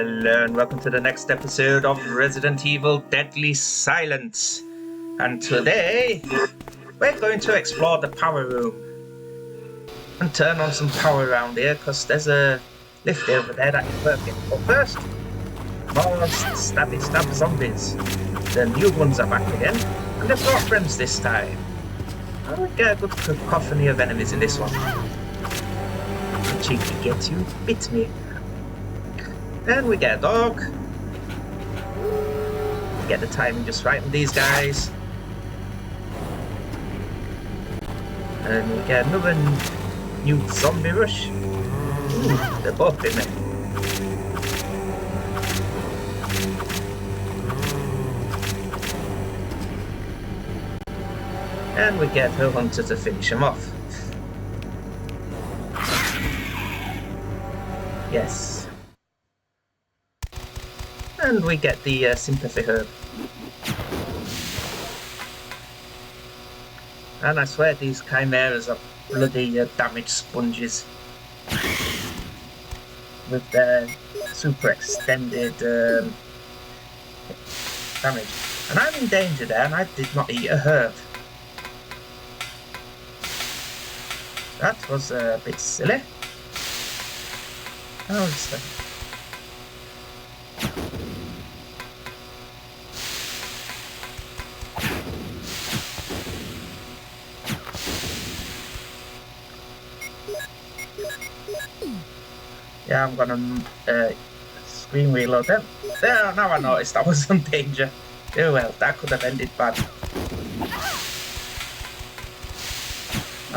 Hello and welcome to the next episode of Resident Evil Deadly Silence. And today, we're going to explore the power room and turn on some power around here because there's a lift over there that is working. But first, more stabby stab zombies. The new ones are back again, and they've got friends this time. I would get a good cacophony of enemies in this one. The cheeky gets you, bit me. Then we get a dog. Get the timing just right on these guys. And we get another new zombie rush. Ooh, they're both in there. And we get her hunter to finish him off. Yes. And we get the sympathy herb. And I swear these chimeras are bloody damage sponges. With their super extended damage. And I'm in danger there, and I did not eat a herb. That was a bit silly. Oh, it's yeah, I'm gonna screen reload them. There, now I noticed I was in danger. Oh well, that could have ended bad.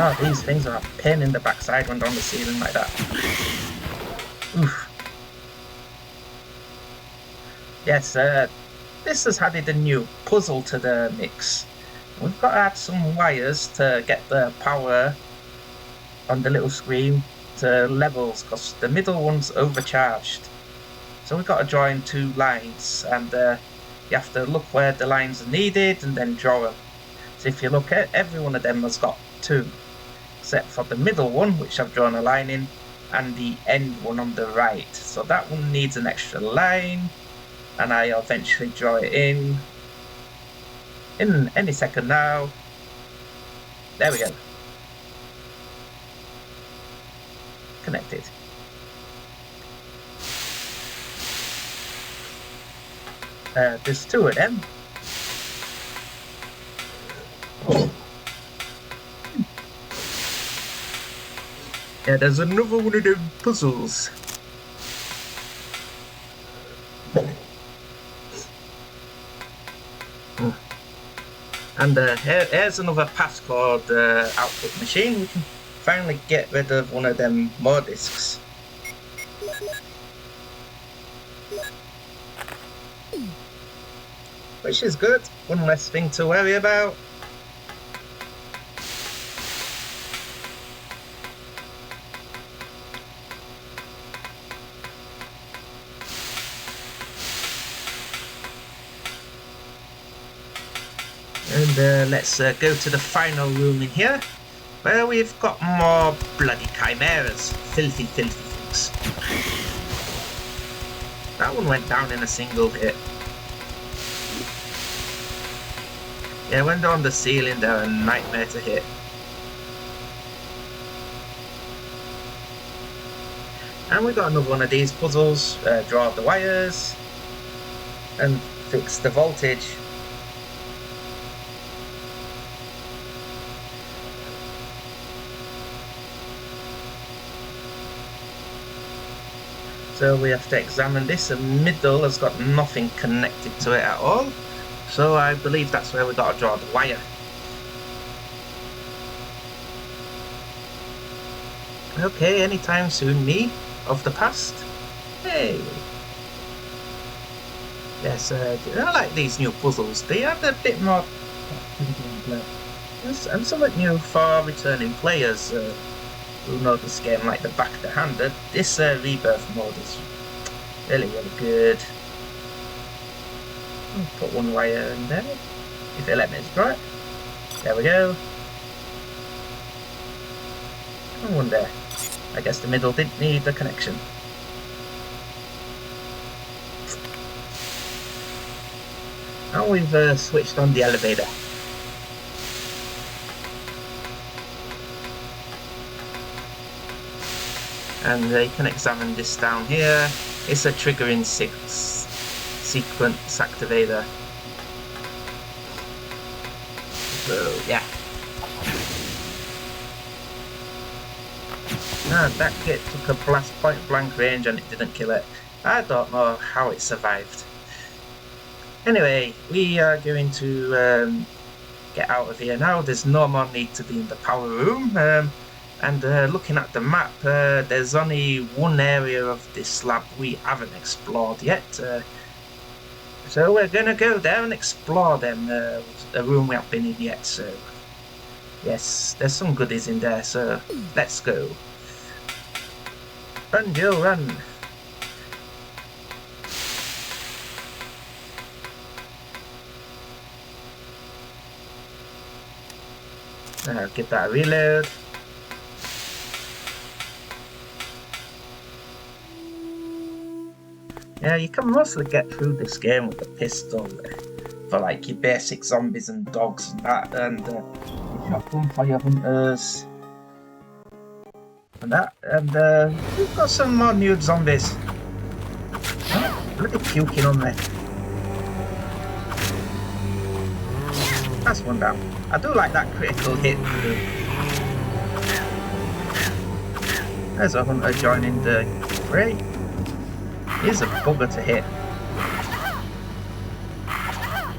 Oh, these things are a pain in the backside when they're on the ceiling like that. Oof. Yes, this has added a new puzzle to the mix. We've got to add some wires to get the power on the little screen to levels because the middle one's overcharged. So we've got to join two lines, and you have to look where the lines are needed and then draw them. So if you look at every one of them has got two, except for the middle one, which I've drawn a line in, and the end one on the right. So that one needs an extra line, and I eventually draw it in any second now. There we go. Connected. There's two of them. Yeah, there's another one of them puzzles. And here's another passcode output machine. We can finally get rid of one of them more discs. Which is good. One less thing to worry about. And let's go to the final room in here, where we've got more bloody chimeras. Filthy, filthy things. That one went down in a single hit. Yeah, when they're on the ceiling, they're a nightmare to hit. And we got another one of these puzzles. Draw the wires and fix the voltage. So we have to examine this. The middle has got nothing connected to it at all. So I believe that's where we got to draw the wire. Okay, anytime soon, me of the past. Hey. Yes, I like these new puzzles. They add a bit more and somewhat new for returning players. Who know this game like the back of the hand. This rebirth mode is really, really good. I'll put one wire in there, if it let me draw it. There we go. And one there. I guess the middle didn't need the connection. Now we've switched on the elevator. And you can examine this down here. It's a triggering sequence activator. So yeah. That kit took a blast point blank range and it didn't kill it. I don't know how it survived. Anyway, we are going to get out of here now. There's no more need to be in the power room. And looking at the map, there's only one area of this lab we haven't explored yet. So we're gonna go there and explore them, a room we haven't been in yet. So yes, there's some goodies in there, so let's go. Run, Jill, run! Give that a reload. Yeah, you can mostly get through this game with a pistol for like your basic zombies and dogs and that, and your shotgun for your hunters and that. And we've got some more new zombies. Oh, bloody puking on me. That's one down. I do like that critical hit. There's a hunter joining the fray. He's a bugger to hit.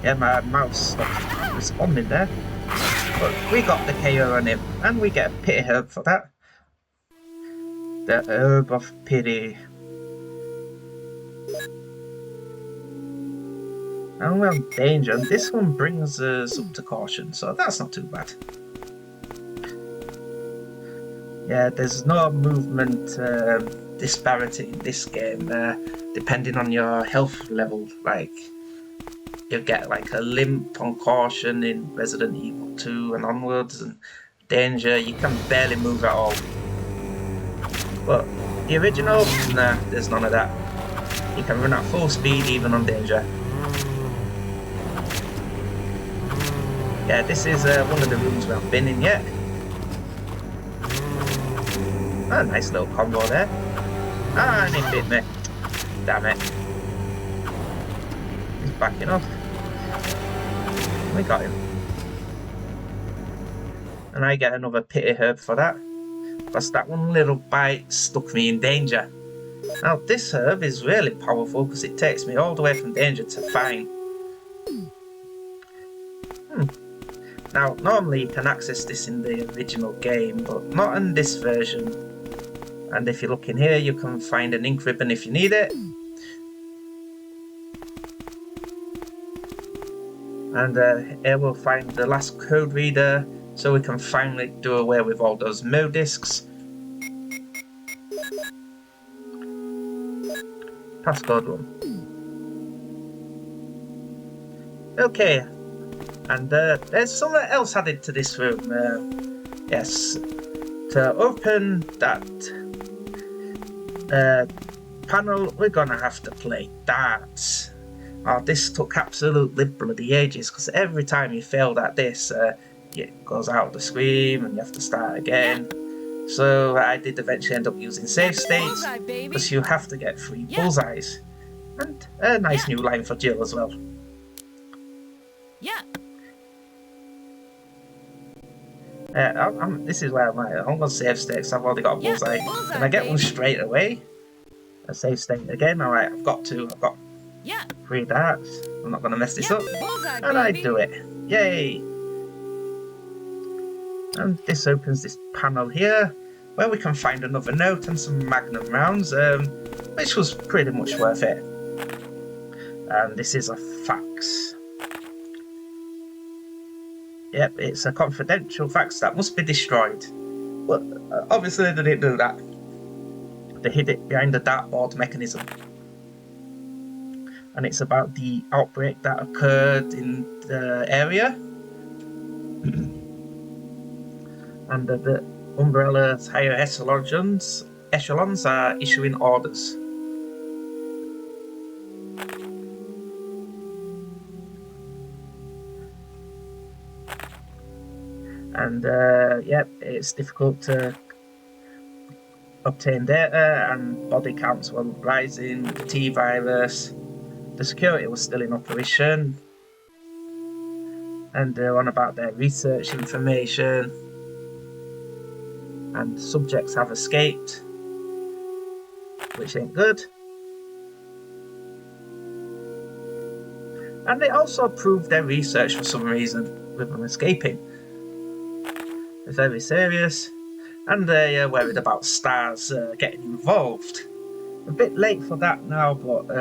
Yeah, my mouse stopped responding there. But we got the KO on him, and we get a pity herb for that. The herb of pity. And we're in danger, and this one brings us up to caution, so that's not too bad. Yeah, there's no movement disparity in this game, depending on your health level. Like, you get like a limp on caution in Resident Evil 2 and onwards, and danger, you can barely move at all. But the original, nah, there's none of that. You can run at full speed even on danger. Yeah, this is one of the rooms we haven't been in yet. Oh, nice little combo there. Ah, and he bit me. Damn it. He's backing off. We got him. And I get another pity herb for that. Because that one little bite stuck me in danger. Now this herb is really powerful because it takes me all the way from danger to fine. Now normally you can access this in the original game, but not in this version. And if you look in here, you can find an ink ribbon if you need it. And here we'll find the last code reader, so we can finally do away with all those Mo discs. Passcode one. Okay, and there's something else added to this room. Yes, to open that panel, we're gonna have to play darts. Oh, this took absolutely bloody ages, because every time you failed at this, it goes out of the screen and you have to start again. So I did eventually end up using save states, because you have to get 3 bullseyes. And a nice new line for Jill as well. Yeah. This is where I'm going to save states. I've already got a bullseye. Can I get one straight away? A save state again. Alright, I've got 3 darts. I'm not going to mess this up. And I do it. Yay! And this opens this panel here, where we can find another note and some magnum rounds, which was pretty much worth it. And this is a fax. Yep, it's a confidential fax that must be destroyed. But obviously they didn't do that. They hid it behind the dartboard mechanism. And it's about the outbreak that occurred in the area. And the Umbrella's higher echelons are issuing orders. And yep, it's difficult to obtain data, and body counts were rising with the T-virus. The security was still in operation, and they're on about their research information, and subjects have escaped, which ain't good. And they also approved their research for some reason, with them escaping. It's very serious, and they are worried about STARS getting involved. A bit late for that now, but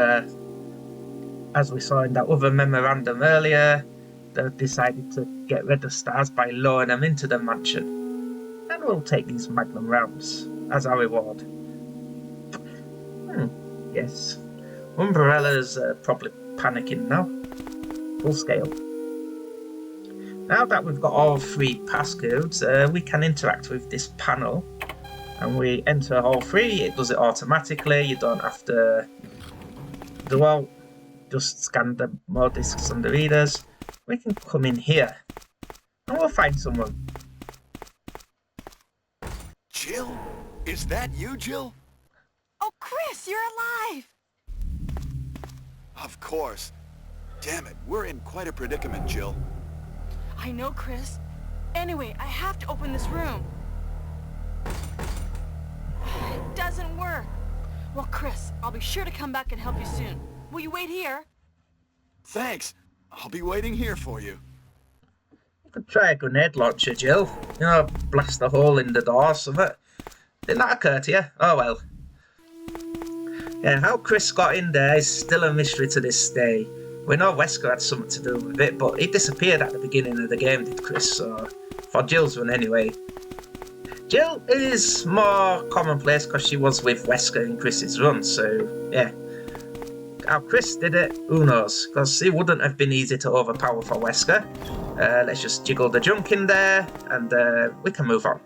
as we saw in that other memorandum earlier, they've decided to get rid of STARS by lowering them into the mansion. And we'll take these Magnum rounds as our reward. Yes. Umbrella's probably panicking now. Full scale. Now that we've got all 3 passcodes, we can interact with this panel. And we enter all 3, it does it automatically, you don't have to do all, just scan the more discs on the readers. We can come in here, and we'll find someone. Jill? Is that you, Jill? Oh, Chris, you're alive! Of course. Damn it, we're in quite a predicament, Jill. I know, Chris. Anyway, I have to open this room. It doesn't work. Well, Chris, I'll be sure to come back and help you soon. Will you wait here? Thanks. I'll be waiting here for you. You could try a grenade launcher, Jill. You know, blast a hole in the door or something. Didn't that occur to you? Oh well. Yeah, how Chris got in there is still a mystery to this day. We know Wesker had something to do with it, but he disappeared at the beginning of the game, did Chris, so for Jill's run anyway. Jill is more commonplace because she was with Wesker in Chris's run, so yeah. How Chris did it, who knows, because it wouldn't have been easy to overpower for Wesker. Let's just jiggle the junk in there, and we can move on.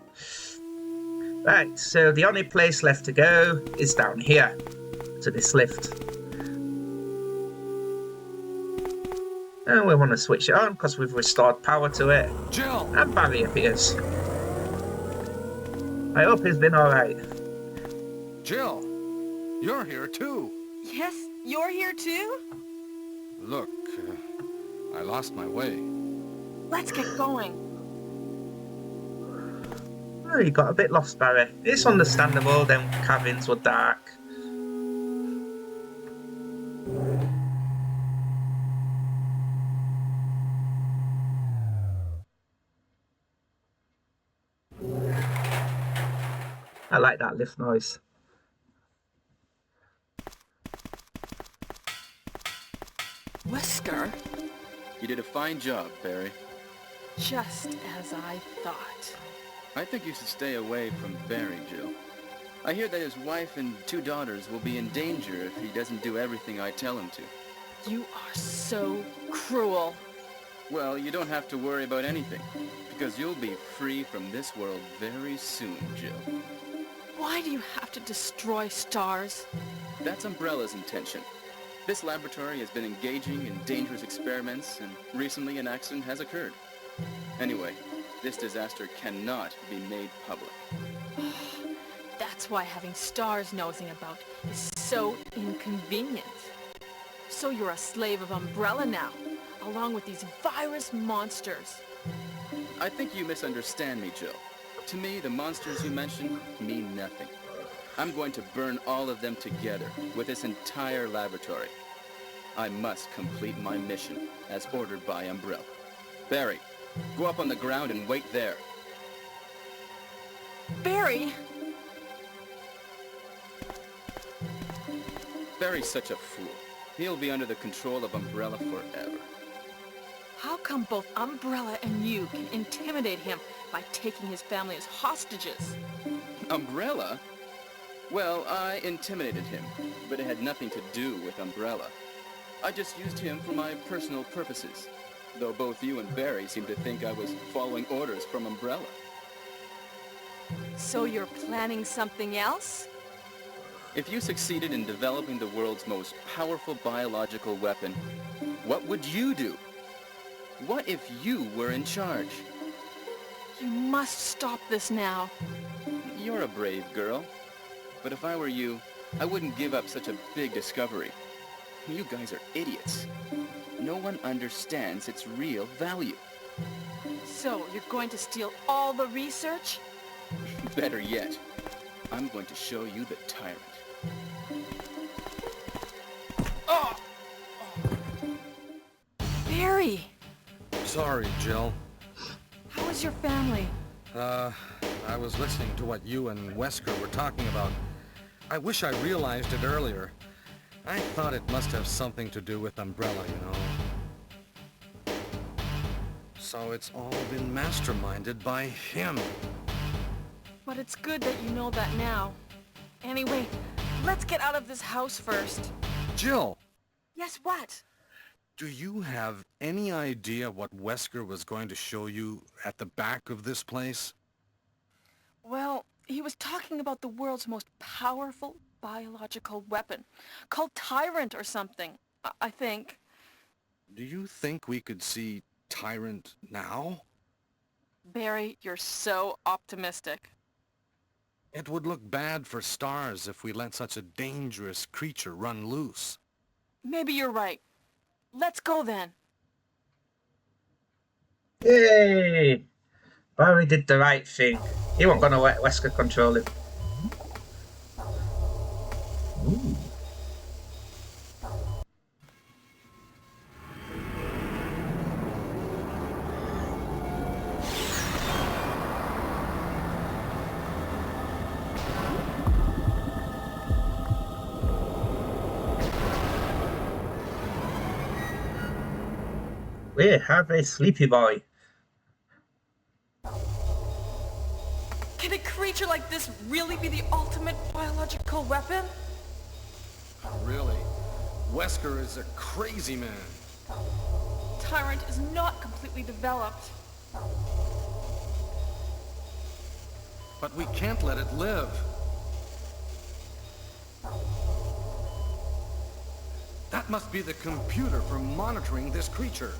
Right, so the only place left to go is down here, to this lift. And we want to switch it on because we've restored power to it. Jill! And Barry appears. I hope he's been alright. Jill, you're here too. Yes, you're here too? Look, I lost my way. Let's get going. Oh, you got a bit lost, Barry. It's understandable, them cabins were dark. I like that lift noise. Wesker? You did a fine job, Barry. Just as I thought. I think you should stay away from Barry, Jill. I hear that his wife and 2 daughters will be in danger if he doesn't do everything I tell him to. You are so cruel. Well, you don't have to worry about anything, because you'll be free from this world very soon, Jill. Why do you have to destroy stars? That's Umbrella's intention. This laboratory has been engaging in dangerous experiments, and recently an accident has occurred. Anyway, this disaster cannot be made public. That's why having stars nosing about is so inconvenient. So you're a slave of Umbrella now, along with these virus monsters. I think you misunderstand me, Jill. To me, the monsters you mentioned mean nothing. I'm going to burn all of them together with this entire laboratory. I must complete my mission as ordered by Umbrella. Barry, go up on the ground and wait there. Barry! Barry's such a fool. He'll be under the control of Umbrella forever. How come both Umbrella and you can intimidate him by taking his family as hostages? Umbrella? Well, I intimidated him, but it had nothing to do with Umbrella. I just used him for my personal purposes, though both you and Barry seem to think I was following orders from Umbrella. So you're planning something else? If you succeeded in developing the world's most powerful biological weapon, what would you do? What if you were in charge? You must stop this now. You're a brave girl. But if I were you, I wouldn't give up such a big discovery. You guys are idiots. No one understands its real value. So, you're going to steal all the research? Better yet, I'm going to show you the tyrant. Barry! Sorry, Jill. How is your family? I was listening to what you and Wesker were talking about. I wish I realized it earlier. I thought it must have something to do with Umbrella, you know. So it's all been masterminded by him. But it's good that you know that now. Anyway, let's get out of this house first. Jill! Yes, what? Do you have any idea what Wesker was going to show you at the back of this place? Well, he was talking about the world's most powerful biological weapon, called Tyrant or something, I think. Do you think we could see Tyrant now? Barry, you're so optimistic. It would look bad for Stars if we let such a dangerous creature run loose. Maybe you're right. Let's go then. Yay! Barry did the right thing. He wasn't going to let Wesker control him. Ooh. We have a sleepy boy. Can a creature like this really be the ultimate biological weapon? Really? Wesker is a crazy man. Tyrant is not completely developed. But we can't let it live. That must be the computer for monitoring this creature.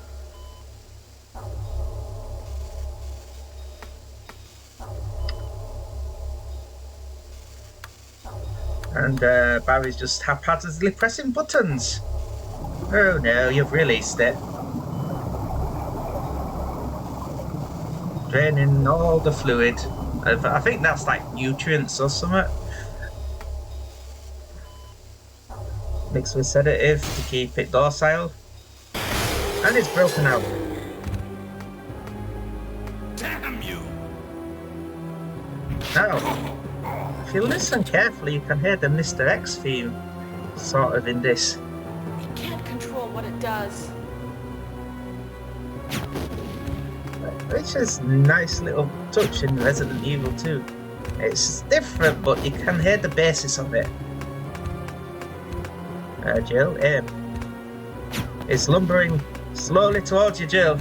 And Barry's just haphazardly pressing buttons. Oh no, you've released it. Draining all the fluid. I think that's like nutrients or something. Mixed with sedative to keep it docile. And it's broken out. Damn you! Now, if you listen carefully, you can hear the Mr. X theme, sort of in this. We can't control what it does. Which is a nice little touch in Resident Evil 2. It's different, but you can hear the basis of it. Jill, aim. It's lumbering slowly towards you, Jill.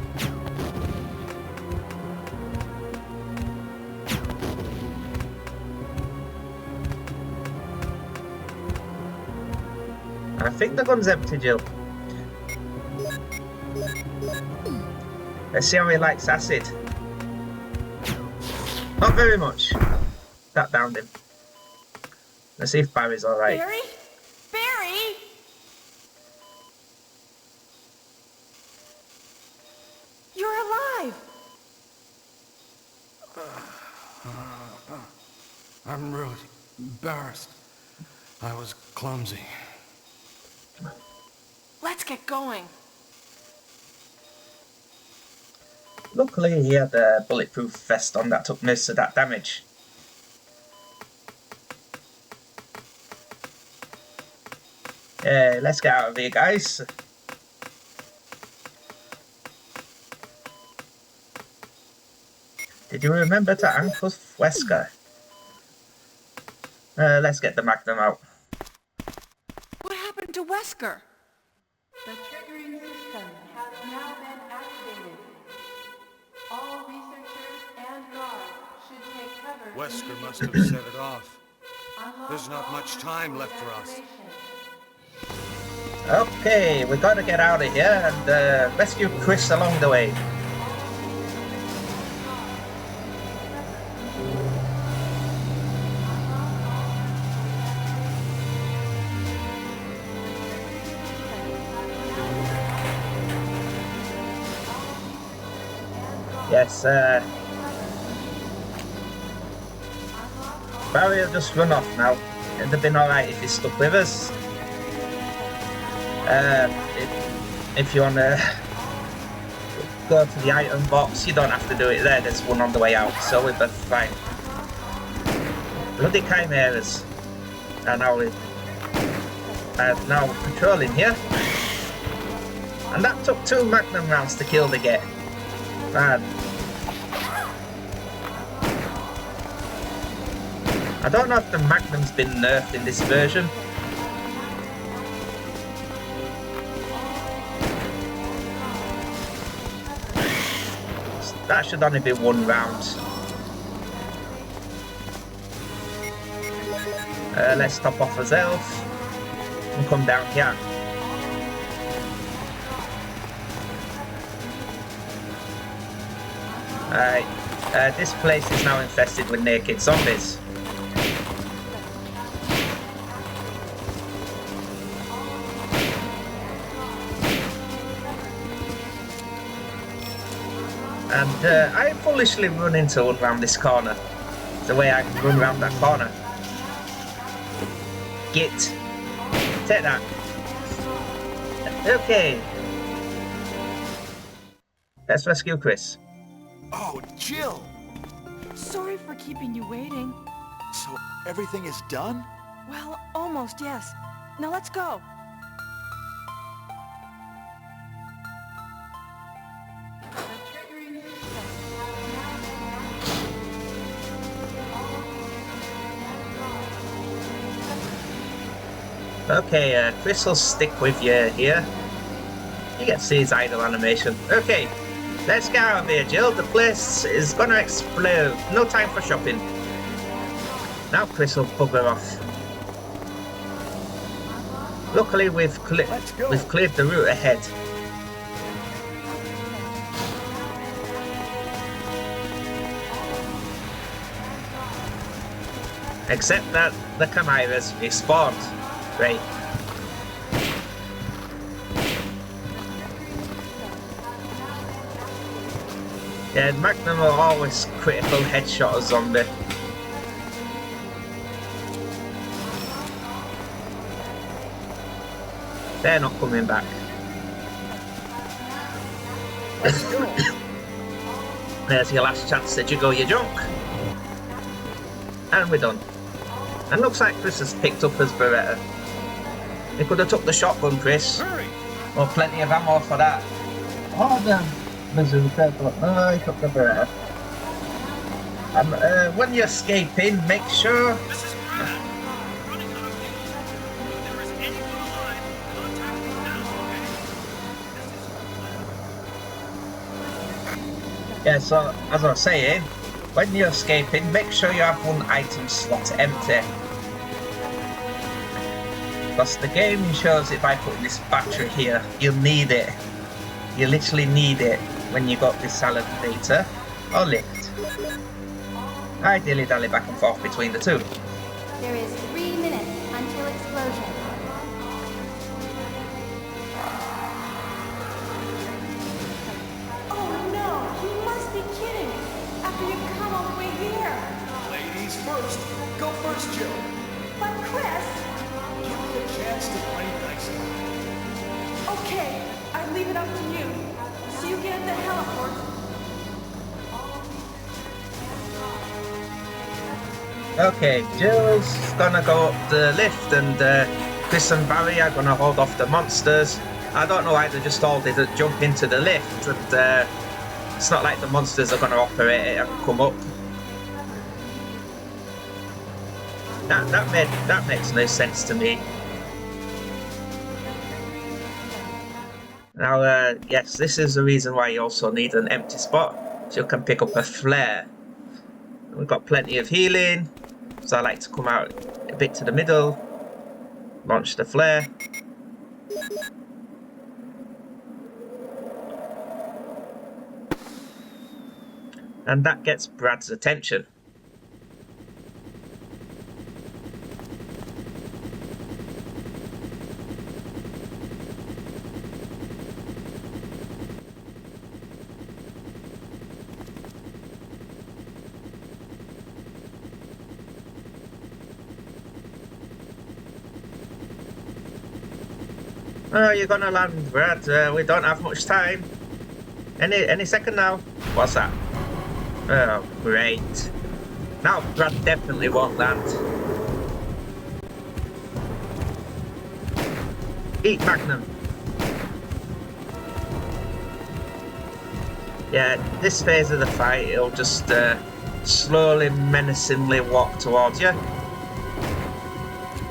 I think the gun's empty, Jill. Let's see how he likes acid. Not very much. That downed him. Let's see if Barry's alright. Barry? Barry? You're alive! I'm really embarrassed. I was clumsy. Let's get going. Luckily, he had a bulletproof vest on that took most of that damage. Let's get out of here, guys. Did you remember to handcuff Wesker? Let's get the Magnum out. What happened to Wesker? The triggering system has now been activated. All researchers and guards should take cover. Wesker must have set it off. There's not much time left for us. Okay, we gotta get out of here and rescue Chris along the way. Yes, Barry will just run off now. It'd have been alright if he stuck with us. If you want to go to the item box, you don't have to do it there. There's one on the way out, so we're fine. Bloody chimeras are now patrolling here. And that took 2 magnum rounds to kill the Geth. Man. I don't know if the magnum's been nerfed in this version. That should only be 1 round. Let's top off his health and come down here. Alright, this place is now infested with naked zombies. And I foolishly run into one round this corner. The way I can run around that corner. Get. Take that. Okay. Let's rescue Chris. Oh, Jill! Sorry for keeping you waiting. So everything is done? Well, almost, yes. Now let's go. The triggering system has now been activated. Okay, Chris will stick with you here. You get to see his idle animation. Okay, let's get out of here, Jill. The place is gonna explode. No time for shopping. Now Chris will bugger off. Luckily, we've cleared the route ahead. Except that the chimeras respawned. Great. Yeah, Magnum will always critical headshot a zombie. They're not coming back. Let's go. There's your last chance to jiggle your junk. And we're done. And looks like Chris has picked up his Beretta. He could have took the shotgun, Chris. Hurry! Well, plenty of ammo for that. Oh, the bazooka, but no, he took the Beretta. When you're escaping, make sure... This is Beretta. Running out of fuel. If there is anyone alive, contact me now, okay? Yeah, so, as I was saying, when you're escaping, make sure you have 1 item slot empty. Because the game ensures it by putting this battery here. You'll need it. You literally need it when you got this salamander or lift. I dilly-dally back and forth between the two. There is 3 minutes until explosion. Oh no, you must be kidding! After you've come all the way here! Ladies first. Go first, Jill. But Chris! Give me a chance to play nice. Okay, I leave it up to you. See you again at the heliport. Okay, Jill's gonna go up the lift and Chris and Barry are gonna hold off the monsters. I don't know why they just all didn't jump into the lift, and it's not like the monsters are gonna operate it and come up. That makes no sense to me. Now, yes, this is the reason why you also need an empty spot, so you can pick up a flare. We've got plenty of healing, so I like to come out a bit to the middle, launch the flare. And that gets Brad's attention. Oh, you're gonna land, Brad. We don't have much time. Any second now. What's that? Oh, great. Now Brad definitely won't land. Eat Magnum. Yeah, this phase of the fight, it'll just slowly, menacingly walk towards you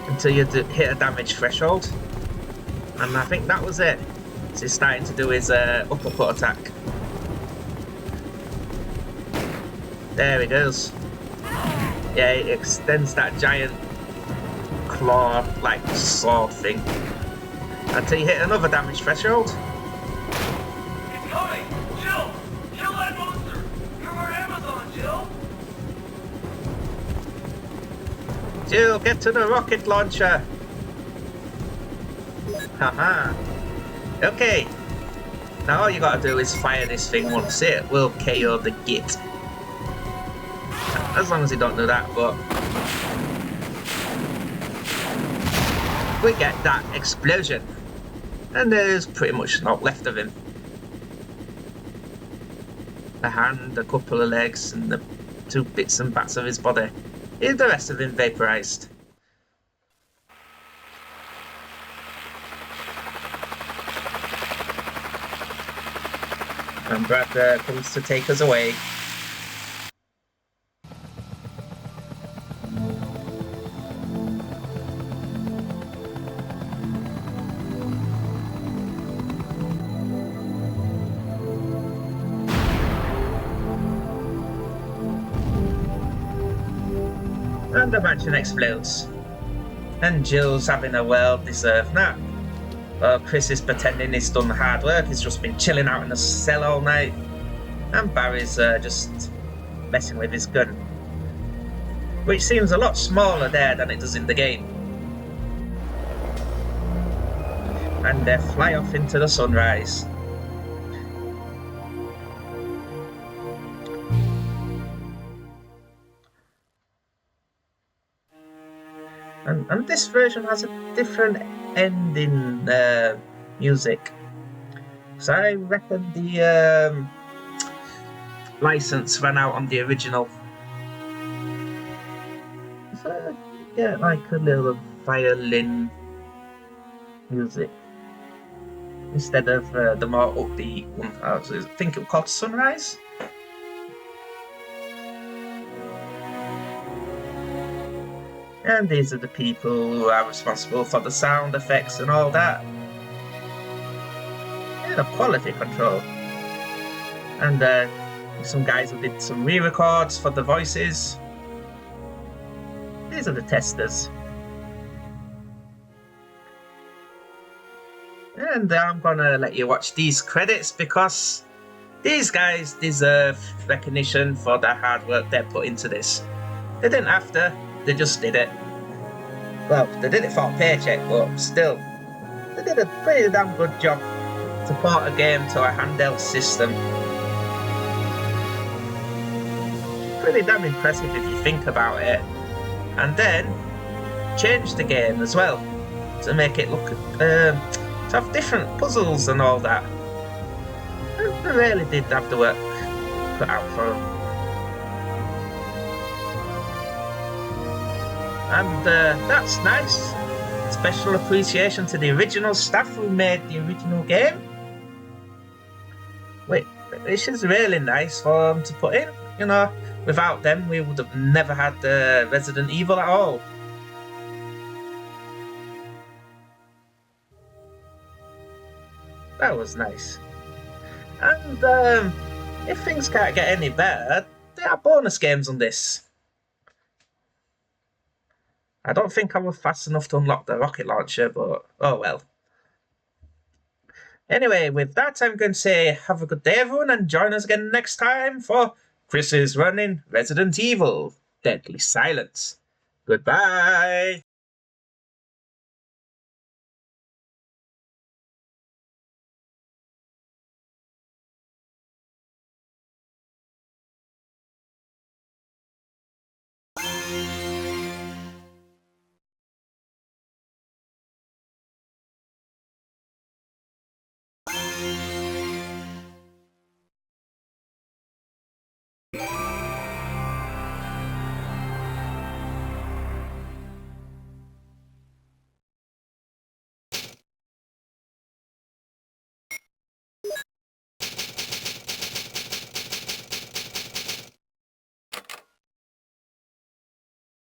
until you hit a damage threshold. And I think that was it. So he's starting to do his uppercut attack. There he goes. Yeah, he extends that giant claw, like sword thing, until you hit another damage threshold. He's coming! Jill! Kill that monster! You're our Amazon, Jill! Jill, get to the rocket launcher! Haha. Okay. Now all you gotta do is fire this thing once. It will KO the git. As long as you don't do that, but we get that explosion. And there's pretty much not left of him. A hand, a couple of legs, and the 2 bits and bats of his body. The rest of him vaporized. And Brad comes to take us away. And the mansion explodes. And Jill's having a well-deserved nap. Well, Chris is pretending he's done the hard work, he's just been chilling out in the cell all night. And Barry's just messing with his gun. Which seems a lot smaller there than it does in the game. And they fly off into the sunrise. And this version has a different ending music. So I reckon the license ran out on the original. So you get like a little violin music instead of the more upbeat one. I think it was called Sunrise. And these are the people who are responsible for the sound effects and all that. Yeah, the quality control. And some guys who did some re-records for the voices. These are the testers. And I'm gonna let you watch these credits because these guys deserve recognition for the hard work they put into this. They didn't have to. They just did it. Well, they did it for a paycheck, but still, they did a pretty damn good job to port a game to a handheld system. Pretty damn impressive if you think about it. And then, change the game as well, to make it look, to have different puzzles and all that. They really did have the work put out for them. And that's nice. Special appreciation to the original staff who made the original game. Wait, this is really nice for them to put in. You know, without them, we would have never had Resident Evil at all. That was nice. And if things can't get any better, there are bonus games on this. I don't think I was fast enough to unlock the rocket launcher, but oh well. Anyway, with that, I'm going to say have a good day, everyone, and join us again next time for Chris is running Resident Evil: Deadly Silence. Goodbye!